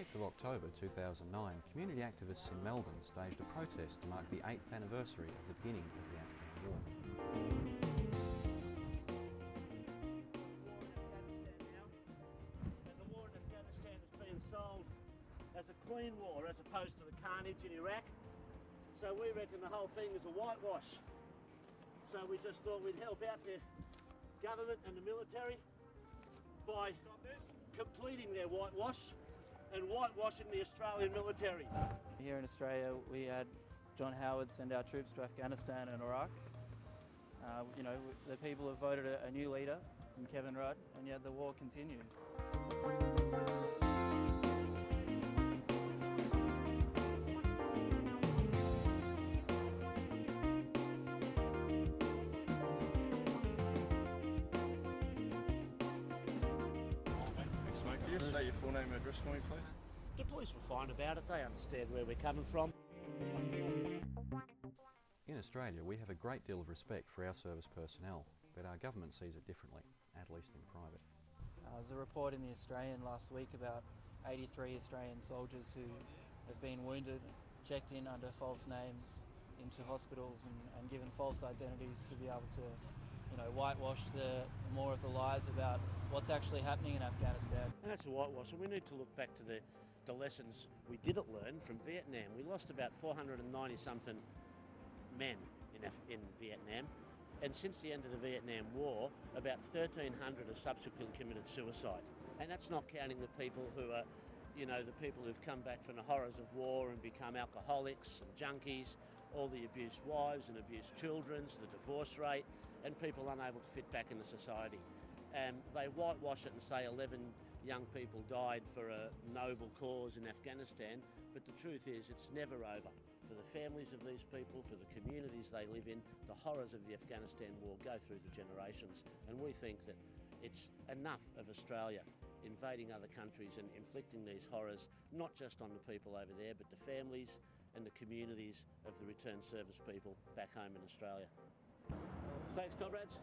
8th of October 2009, community activists in Melbourne staged a protest to mark the 8th anniversary of the beginning of the Afghan War. And the war in Afghanistan has been sold as a clean war as opposed to the carnage in Iraq. So we reckon the whole thing is a whitewash. So we just thought we'd help out the government and the military by completing their whitewash and whitewashing the Australian military. Here in Australia we had John Howard send our troops to Afghanistan and Iraq. The people have voted a new leader in Kevin Rudd, and yet the war continues. Can you state your full name and address for me, please? The police were fine about it, they understand where we're coming from. In Australia, we have a great deal of respect for our service personnel, but our government sees it differently, at least in private. There was a report in The Australian last week about 83 Australian soldiers who have been wounded, checked in under false names into hospitals and given false identities to be able to whitewash more of the lies about what's actually happening in Afghanistan. And that's a whitewash, and we need to look back to the lessons we didn't learn from Vietnam. We lost about 490-something men in Vietnam, and since the end of the Vietnam War, about 1,300 have subsequently committed suicide. And that's not counting the people who are, the people who've come back from the horrors of war and become alcoholics and junkies, all the abused wives and abused children, the divorce rate, and people unable to fit back into society. And they whitewash it and say 11 young people died for a noble cause in Afghanistan, but the truth is it's never over. For the families of these people, for the communities they live in, the horrors of the Afghanistan war go through the generations, and we think that it's enough of Australia invading other countries and inflicting these horrors, not just on the people over there, but the families and the communities of the returned service people back home in Australia. Thanks, comrades.